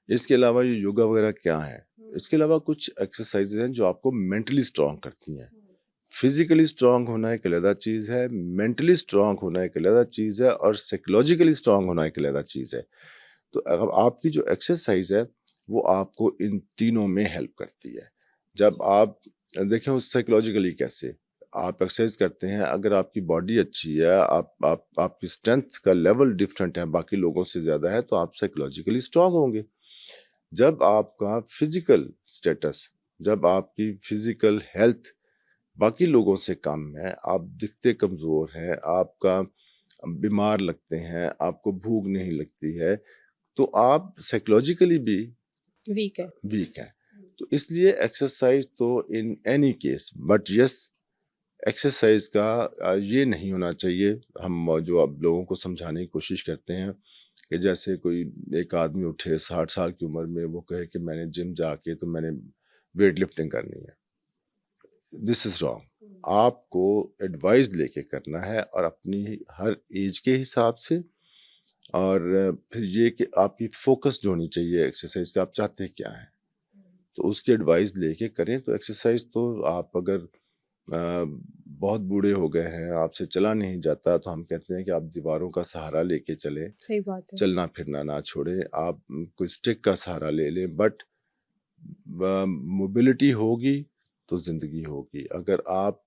اس کے علاوہ یہ یوگا وغیرہ کیا ہے, اس کے علاوہ کچھ ایکسرسائز ہیں جو آپ کو مینٹلی اسٹرانگ کرتی ہیں. فزیکلی اسٹرانگ ہونا ایک علیحدہ چیز ہے, مینٹلی اسٹرانگ ہونا ایک علیحدہ چیز ہے, اور سائیکولوجیکلی اسٹرانگ ہونا ایک علیحدہ چیز ہے. تو آپ کی جو ایکسرسائز ہے وہ آپ کو ان تینوں میں ہیلپ کرتی ہے. جب آپ دیکھیں اس سائیکولوجیکلی کیسے آپ ایکسرسائز کرتے ہیں, اگر آپ کی باڈی اچھی ہے, آپ کی اسٹرینتھ کا لیول ڈفرینٹ ہے, باقی لوگوں سے زیادہ ہے, تو آپ سائیکولوجیکلی اسٹرانگ ہوں گے. جب آپ کا فزیکل اسٹیٹس, جب آپ کی فزیکل ہیلتھ باقی لوگوں سے کم ہے, آپ دکھتے کمزور ہیں, آپ کا بیمار لگتے ہیں, آپ کو بھوک نہیں لگتی ہے, تو آپ سائیکولوجیکلی بھی ویک ہے. تو اس لیے ایکسرسائز تو in any case, but yes exercise کا یہ نہیں ہونا چاہیے. ہم جو اب لوگوں کو سمجھانے کی کوشش کرتے ہیں کہ جیسے کوئی ایک آدمی اٹھے 60 سال کی عمر میں, وہ کہے کہ میں نے جم جا کے تو میں نے ویٹ لفٹنگ کرنی ہے. دس از رانگ. آپ کو ایڈوائز لے کے کرنا ہے, اور اپنی ہر ایج کے حساب سے, اور پھر یہ کہ آپ کی فوکس جو ہونی چاہیے ایکسرسائز کا, آپ چاہتے کیا ہیں, تو اس کی ایڈوائز لے کے کریں. تو ایکسرسائز تو آپ اگر بہت بوڑھے ہو گئے ہیں, آپ سے چلا نہیں جاتا, تو ہم کہتے ہیں کہ آپ دیواروں کا سہارا لے کے چلیں. صحیح بات ہے, چلنا پھرنا نہ چھوڑیں, آپ کوئی اسٹک کا سہارا لے لیں. بٹ موبلٹی ہوگی تو زندگی ہوگی. اگر آپ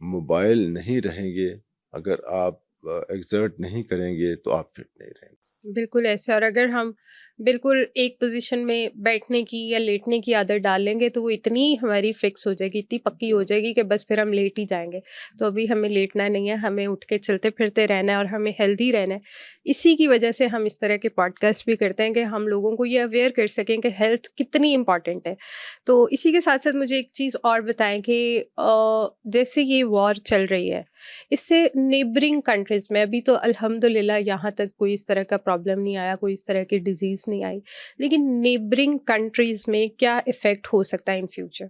موبائل نہیں رہیں گے, اگر آپ ایگزرٹ نہیں کریں گے, تو آپ فٹ نہیں رہیں گے. بالکل ایسے. اور اگر ہم بالکل ایک پوزیشن میں بیٹھنے کی یا لیٹنے کی عادت ڈال لیں گے تو وہ اتنی ہماری فکس ہو جائے گی, اتنی پکی ہو جائے گی کہ بس پھر ہم لیٹ ہی جائیں گے. تو ابھی ہمیں لیٹنا نہیں ہے, ہمیں اٹھ کے چلتے پھرتے رہنا ہے, اور ہمیں ہیلدی رہنا ہے. اسی کی وجہ سے ہم اس طرح کے پوڈ کاسٹ بھی کرتے ہیں کہ ہم لوگوں کو یہ اویئر کر سکیں کہ ہیلتھ کتنی امپورٹنٹ ہے. تو اسی کے ساتھ ساتھ مجھے ایک چیز اور بتائیں کہ جیسے یہ وار چل رہی ہے, اس سے نیبرنگ کنٹریز میں ابھی تو الحمد للہ یہاں تک کوئی اس طرح کا پرابلم نہیں آیا, کوئی اس طرح کی ڈیزیز نہیں آئی, لیکن نیبرنگ کنٹریز میں کیا افیکٹ ہو سکتا ہے ان فیوچر؟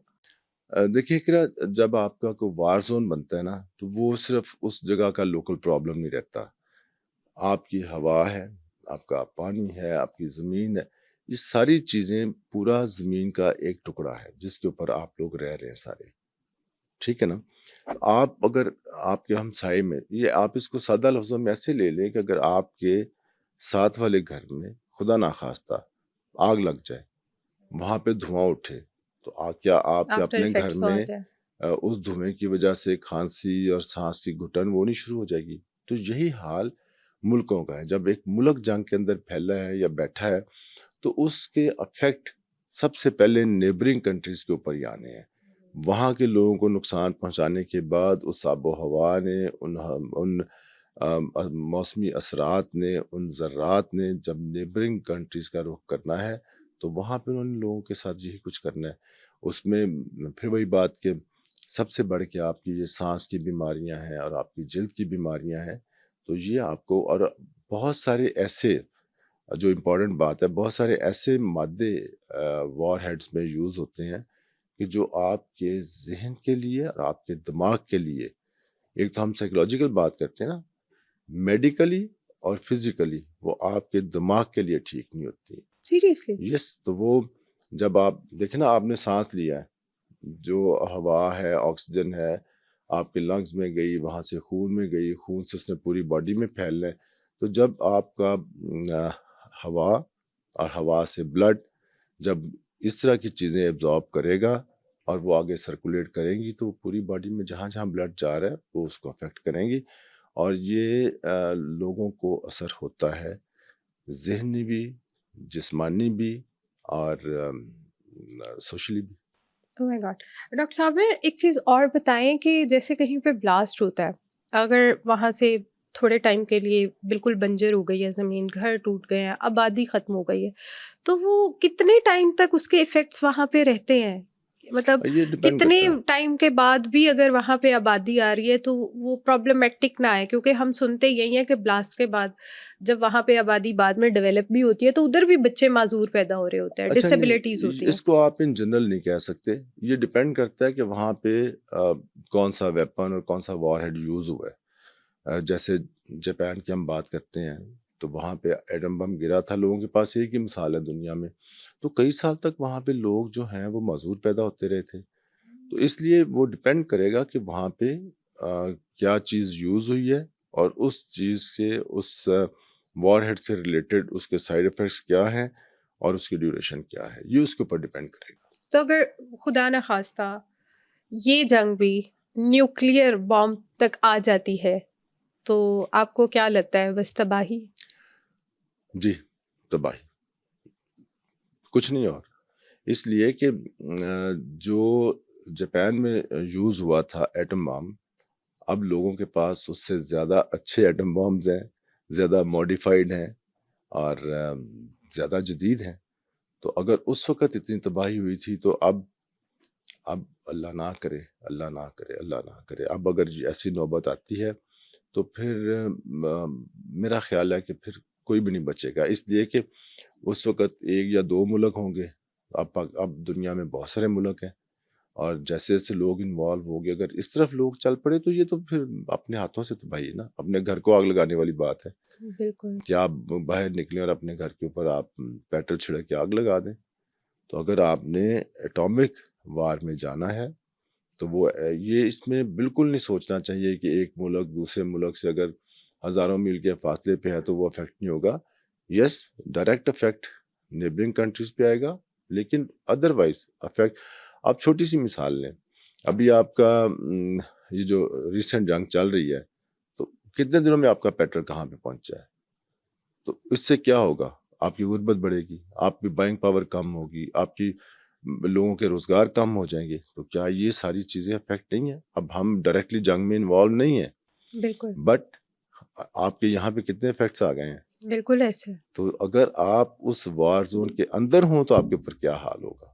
دیکھیے کہ جب آپ کا کوئی وار زون بنتا ہے نا تو وہ صرف اس جگہ کا لوکل پرابلم نہیں رہتا. آپ کی ہوا ہے, آپ کا پانی ہے, آپ کی زمین ہے, یہ ساری چیزیں پورا زمین کا ایک ٹکڑا ہے جس کے اوپر آپ لوگ رہ رہے ہیں سارے. ٹھیک ہے نا. آپ اگر آپ کے ہمسائے میں, یہ آپ اس کو سادہ لفظوں میں ایسے لے لیں کہ اگر آپ کے ساتھ والے گھر میں خدا ناخواستہ آگ لگ جائے, وہاں پہ دھواں اٹھے, تو کیا آپ کے آفٹر اپنے گھر افیکٹس میں ہوتے ہیں. اس دھوئیں کی وجہ سے کھانسی اور سانس کی گھٹن وہ نہیں شروع ہو جائے گی؟ تو یہی حال ملکوں کا ہے. جب ایک ملک جنگ کے اندر پھیلا ہے یا بیٹھا ہے تو اس کے افیکٹ سب سے پہلے نیبرنگ کنٹریز کے اوپر ہی آنے ہیں. وہاں کے لوگوں کو نقصان پہنچانے کے بعد اس آب و ہوا نے, ان موسمی اثرات نے, ان ذرات نے جب نیبرنگ کنٹریز کا رخ کرنا ہے تو وہاں پہ انہوں نے لوگوں کے ساتھ یہی کچھ کرنا ہے. اس میں پھر وہی بات کہ سب سے بڑھ کے آپ کی یہ سانس کی بیماریاں ہیں اور آپ کی جلد کی بیماریاں ہیں. تو یہ آپ کو, اور بہت سارے ایسے, جو امپورٹنٹ بات ہے, بہت سارے ایسے مادے وار ہیڈز میں یوز ہوتے ہیں کہ جو آپ کے ذہن کے لیے اور آپ کے دماغ کے لیے, ایک تو ہم سائیکولوجیکل بات کرتے ہیں نا, میڈیکلی اور فزیکلی, وہ آپ کے دماغ کے لیے ٹھیک نہیں ہوتی. سیریسلی. یس. تو وہ جب آپ دیکھیں نا, آپ نے سانس لیا ہے, جو ہوا ہے, آکسیجن ہے, آپ کے لنگز میں گئی, وہاں سے خون میں گئی, خون سے اس نے پوری باڈی میں پھیلنا ہے. تو جب آپ کا ہوا اور ہوا سے بلڈ جب اس طرح کی چیزیں ایبزارب کرے گا اور وہ آگے سرکولیٹ کریں گی تو پوری باڈی میں جہاں جہاں بلڈ جا رہا ہے وہ اس کو افیکٹ کریں گی. اور یہ لوگوں کو اثر ہوتا ہے, ذہنی بھی, جسمانی بھی, اور سوشلی بھی. Oh my God. ڈاکٹر صاحب ایک چیز اور بتائیں کہ جیسے کہیں پہ بلاسٹ ہوتا ہے, اگر وہاں سے تھوڑے ٹائم کے لیے بالکل بنجر ہو گئی ہے زمین, گھر ٹوٹ گئے ہیں, آبادی ختم ہو گئی ہے, تو وہ کتنے ٹائم تک اس کے ایفیکٹس وہاں پہ رہتے ہیں؟ مطلب یہ ڈپینڈ کتنے کرتا ہے. ٹائم کے بعد بھی اگر وہاں پہ آبادی آ رہی ہے تو وہ پرابلمٹک نہ آئے؟ کیونکہ ہم سنتے یہی ہیں کہ بلاسٹ کے بعد جب وہاں پہ آبادی بعد میں ڈیولپ بھی ہوتی ہے تو ادھر بھی بچے معذور پیدا ہو رہے ہوتے ہیں, اچھا نہیں, ڈسیبلٹیز ہوتی ہیں. اس کو آپ ان جنرل نہیں کہہ سکتے. یہ ڈپینڈ کرتا ہے کہ وہاں پہ کون سا ویپن اور کون سا وار ہیڈ یوز ہوا ہے. جیسے جاپان کی ہم بات کرتے ہیں تو وہاں پہ ایٹم بم گرا تھا, لوگوں کے پاس ایک ہی مثال ہے دنیا میں, تو کئی سال تک وہاں پہ لوگ جو ہیں وہ معذور پیدا ہوتے رہے تھے. تو اس لیے وہ ڈپینڈ کرے گا کہ وہاں پہ کیا چیز یوز ہوئی ہے اور اس چیز کے, اس وار ہیڈ سے ریلیٹڈ اس کے سائیڈ ایفیکٹس کیا ہیں اور اس کی ڈیوریشن کیا ہے, یہ اس کے اوپر ڈپینڈ کرے گا. تو اگر خدا نخواستہ یہ جنگ بھی نیوکلیئر بام تک آ جاتی ہے تو آپ کو کیا لگتا ہے, بس تباہی؟ جی, تباہی, کچھ نہیں اور. اس لیے کہ جو جاپان میں یوز ہوا تھا ایٹم بام, اب لوگوں کے پاس اس سے زیادہ اچھے ایٹم بامز ہیں, زیادہ موڈیفائڈ ہیں اور زیادہ جدید ہیں. تو اگر اس وقت اتنی تباہی ہوئی تھی تو اب اللہ نہ کرے, اللہ نہ کرے, اللہ نہ کرے, اب اگر ایسی نوبت آتی ہے تو پھر میرا خیال ہے کہ پھر کوئی بھی نہیں بچے گا. اس لیے کہ اس وقت ایک یا دو ملک ہوں گے, اب دنیا میں بہت سارے ملک ہیں, اور جیسے جیسے لوگ انوالو ہو گئے, اگر اس طرف لوگ چل پڑے تو یہ تو پھر اپنے ہاتھوں سے تباہی نا, اپنے گھر کو آگ لگانے والی بات ہے. بالکل. کہ آپ باہر نکلیں اور اپنے گھر کے اوپر آپ پیٹرول چھڑک کے آگ لگا دیں. تو اگر آپ نے ایٹامک وار میں جانا ہے تو وہ یہ اس میں بالکل نہیں سوچنا چاہیے کہ ایک ملک دوسرے ملک سے اگر ہزاروں میل کے فاصلے پہ ہے تو وہ افیکٹ نہیں ہوگا. یس, ڈائریکٹ افیکٹ نیبرنگ کنٹریز پہ آئے گا, لیکن ادروائز افیکٹ, آپ چھوٹی سی مثال لیں, ابھی آپ کا یہ جو ریسنٹ جنگ چل رہی ہے تو کتنے دنوں میں آپ کا پیٹرول کہاں پہ پہنچا ہے؟ تو اس سے کیا ہوگا, آپ کی غربت بڑھے گی, آپ کی بائنگ پاور کم ہوگی, آپ کی لوگوں کے روزگار کم ہو جائیں گے. تو کیا یہ ساری چیزیں افیکٹ نہیں ہیں؟ اب ہم ڈائریکٹلی جنگ میں انوالو نہیں ہیں, بالکل, بٹ آپ کے یہاں پہ کتنے افیکٹس آ گئے ہیں. بالکل ایسے. تو اگر آپ اس وار زون کے اندر ہوں تو آپ کے اوپر کیا حال ہوگا.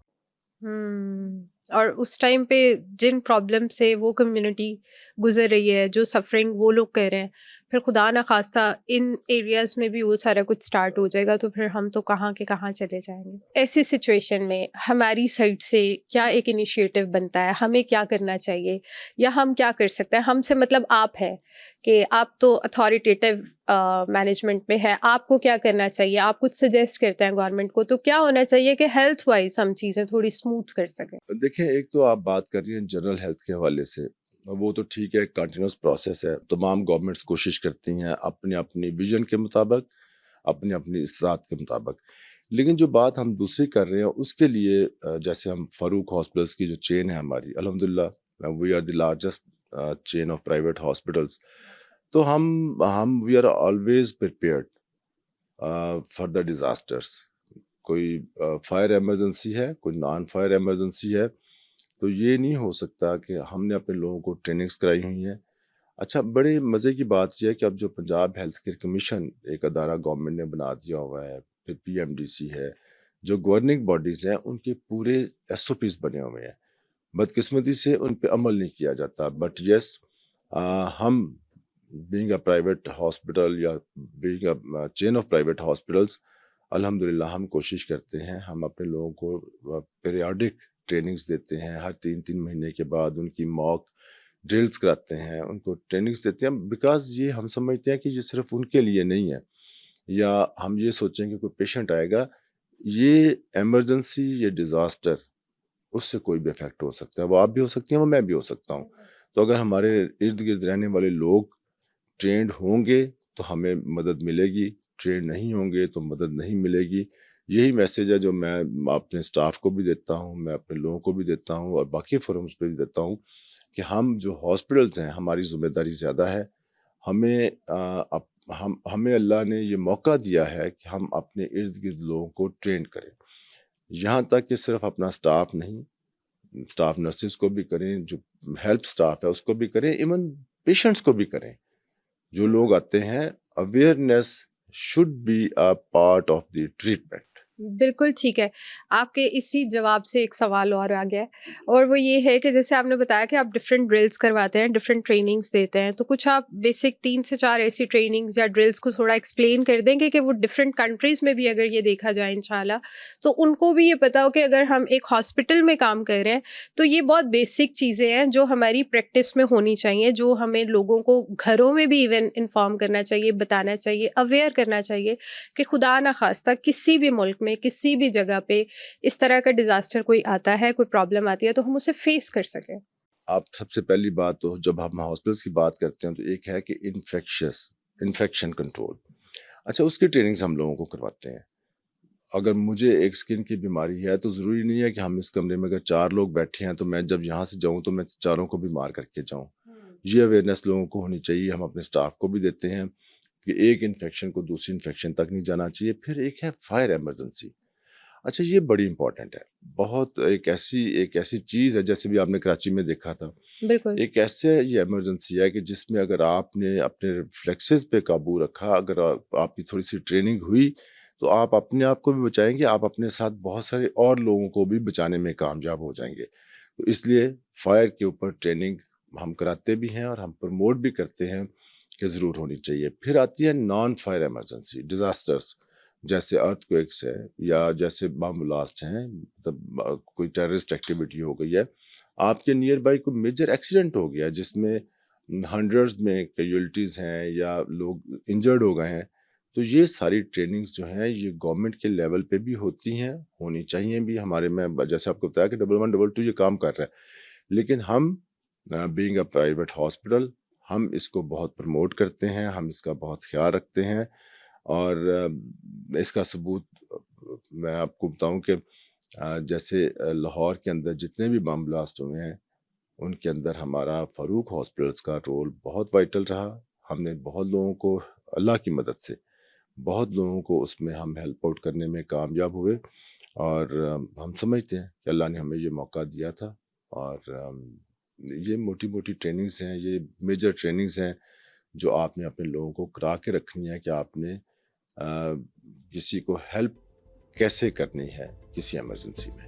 اور اس ٹائم پہ جن پرابلم سے وہ کمیونٹی گزر رہی ہے, جو سفرنگ وہ لوگ کہہ رہے ہیں, پھر خدا نخواستہ ان ایریاز میں بھی وہ سارا کچھ اسٹارٹ ہو جائے گا تو پھر ہم تو کہاں کے کہاں چلے جائیں گے. ایسی سچویشن میں ہماری سائڈ سے کیا ایک انیشیٹو بنتا ہے, ہمیں کیا کرنا چاہیے یا ہم کیا کر سکتے ہیں؟ ہم سے مطلب آپ ہے کہ آپ تو اتھارٹیٹیو مینجمنٹ میں ہے, آپ کو کیا کرنا چاہیے؟ آپ کچھ سجیسٹ کرتے ہیں گورنمنٹ کو, تو کیا ہونا چاہیے کہ ہیلتھ وائز ہم چیزیں تھوڑی اسموتھ کر سکیں؟ دیکھیں, ایک تو آپ بات کر رہی ہیں جنرل ہیلتھ کے حوالے سے, وہ تو ٹھیک ہے, کنٹینیوس پروسیس ہے. تمام گورنمنٹس کوشش کرتی ہیں اپنی اپنی ویژن کے مطابق, اپنی اپنی استطاعت کے مطابق. لیکن جو بات ہم دوسری کر رہے ہیں اس کے لیے, جیسے ہم فاروق ہاسپٹلس کی جو چین ہے ہماری, الحمدللہ we are the largest chain of private hospitals, تو ہم we are always prepared for the disasters. کوئی فائر ایمرجنسی ہے, کوئی نان فائر ایمرجنسی ہے, تو یہ نہیں ہو سکتا کہ ہم نے اپنے لوگوں کو ٹریننگز کرائی ہوئی ہیں. اچھا, بڑے مزے کی بات یہ ہے کہ اب جو پنجاب ہیلتھ کیئر کمیشن ایک ادارہ گورنمنٹ نے بنا دیا ہوا ہے, پھر PMDC ہے, جو گورننگ باڈیز ہیں ان کے پورے SOPs بنے ہوئے ہیں. بدقسمتی سے ان پہ عمل نہیں کیا جاتا. بٹ یس, ہم بینگ اے پرائیویٹ ہاسپٹل یا being a chain of private hospitals, الحمدللہ ہم کوشش کرتے ہیں, ہم اپنے لوگوں کو پیریوڈک ٹریننگز دیتے ہیں. ہر 3 مہینے کے بعد ان کی موک ڈرلز کراتے ہیں, ان کو ٹریننگز دیتے ہیں, بیکاز یہ ہم سمجھتے ہیں کہ یہ صرف ان کے لیے نہیں ہے, یا ہم یہ سوچیں کہ کوئی پیشنٹ آئے گا, یہ ایمرجنسی, یہ ڈیزاسٹر, اس سے کوئی بھی افیکٹ ہو سکتا ہے. وہ آپ بھی ہو سکتی ہیں, وہ میں بھی ہو سکتا ہوں. تو اگر ہمارے ارد گرد رہنے والے لوگ ٹرینڈ ہوں گے تو ہمیں مدد ملے گی, ٹرینڈ نہیں ہوں گے تو مدد نہیں ملے گی. یہی میسیج ہے جو میں اپنے اسٹاف کو بھی دیتا ہوں, میں اپنے لوگوں کو بھی دیتا ہوں, اور باقی فورمز پہ بھی دیتا ہوں کہ ہم جو ہاسپٹلز ہیں, ہماری ذمہ داری زیادہ ہے. ہمیں اللہ نے یہ موقع دیا ہے کہ ہم اپنے ارد گرد لوگوں کو ٹرین کریں, یہاں تک کہ صرف اپنا اسٹاف نہیں, اسٹاف نرسز کو بھی کریں, جو ہیلپ اسٹاف ہے اس کو بھی کریں, ایون پیشنٹس کو بھی کریں. جو لوگ آتے ہیں, awareness should be a part of the treatment. بالکل ٹھیک ہے. آپ کے اسی جواب سے ایک سوال اور آ گیا ہے, اور وہ یہ ہے کہ جیسے آپ نے بتایا کہ آپ ڈفرینٹ ڈرلس کرواتے ہیں, ڈفرینٹ ٹریننگس دیتے ہیں, تو کچھ آپ بیسک 3 سے 4 ایسی ٹریننگز یا ڈرلس کو تھوڑا ایکسپلین کر دیں گے کہ وہ ڈفرینٹ کنٹریز میں بھی اگر یہ دیکھا جائے انشاءاللہ تو ان کو بھی یہ پتا ہو کہ اگر ہم ایک ہاسپٹل میں کام کر رہے ہیں تو یہ بہت بیسک چیزیں ہیں جو ہماری پریکٹس میں ہونی چاہیے, جو ہمیں لوگوں کو گھروں میں بھی ایون انفارم کرنا چاہیے, بتانا چاہیے, اویئر کرنا چاہیے کہ خدا نخواستہ کسی بھی ملک میں کسی بھی جگہ پہ اس طرح کا ڈیزاسٹر کوئی آتا ہے, کوئی پرابلم آتی ہے, تو ہم اسے فیس کر سکیں. آپ سب سے پہلی بات تو جب ہم ہاسپٹلس کی بات کرتے ہیں تو ایک ہے کہ انفیکشن کنٹرول. اچھا, اس کی ٹریننگز ہم لوگوں کو کرواتے ہیں. اگر مجھے ایک سکن کی بیماری ہے تو ضروری نہیں ہے کہ ہم اس کمرے میں اگر 4 لوگ بیٹھے ہیں تو میں جب یہاں سے جاؤں تو میں 4 کو بیمار کر کے جاؤں. یہ اویئرنیس لوگوں کو ہونی چاہیے. ہم اپنے اسٹاف کو بھی دیتے ہیں کہ ایک انفیکشن کو دوسری انفیکشن تک نہیں جانا چاہیے. پھر ایک ہے فائر ایمرجنسی. اچھا, یہ بڑی امپورٹنٹ ہے, بہت ایک ایسی چیز ہے, جیسے بھی آپ نے کراچی میں دیکھا تھا, بالکل ایک ایسے یہ ایمرجنسی ہے کہ جس میں اگر آپ نے اپنے ریفلیکسز پہ قابو رکھا, اگر آپ کی تھوڑی سی ٹریننگ ہوئی تو آپ اپنے آپ کو بھی بچائیں گے, آپ اپنے ساتھ بہت سارے اور لوگوں کو بھی بچانے میں کامیاب ہو جائیں گے. تو اس لیے فائر کے اوپر ٹریننگ ہم کراتے بھی ہیں اور ہم پروموٹ بھی کرتے ہیں کہ ضرور ہونی چاہیے. پھر آتی ہے نان فائر ایمرجنسی ڈیزاسٹرس, جیسے ارتھ کویکس ہے یا جیسے بم بلاسٹ ہیں, مطلب کوئی ٹیررسٹ ایکٹیویٹی ہو گئی ہے, آپ کے نیئر بائی کوئی میجر ایکسیڈنٹ ہو گیا جس میں ہنڈریڈز میں کیجولٹیز ہیں یا لوگ انجرڈ ہو گئے ہیں, تو یہ ساری ٹریننگز جو ہیں یہ گورنمنٹ کے لیول پہ بھی ہوتی ہیں, ہونی چاہیے بھی. ہمارے میں جیسے آپ کو بتایا کہ 1122 یہ کام کر رہا ہے, لیکن ہم بینگ اے پرائیویٹ ہاسپٹل ہم اس کو بہت پروموٹ کرتے ہیں, ہم اس کا بہت خیال رکھتے ہیں. اور اس کا ثبوت میں آپ کو بتاؤں کہ جیسے لاہور کے اندر جتنے بھی بم بلاسٹ ہوئے ہیں ان کے اندر ہمارا فاروق ہاسپٹلس کا رول بہت وائٹل رہا. ہم نے بہت لوگوں کو اللہ کی مدد سے بہت لوگوں کو اس میں ہم ہیلپ آؤٹ کرنے میں کامیاب ہوئے, اور ہم سمجھتے ہیں کہ اللہ نے ہمیں یہ موقع دیا تھا. اور یہ موٹی ٹریننگز ہیں, یہ میجر ٹریننگز ہیں جو آپ نے اپنے لوگوں کو کرا کے رکھنی ہے کہ آپ نے کسی کو ہیلپ کیسے کرنی ہے کسی ایمرجنسی میں.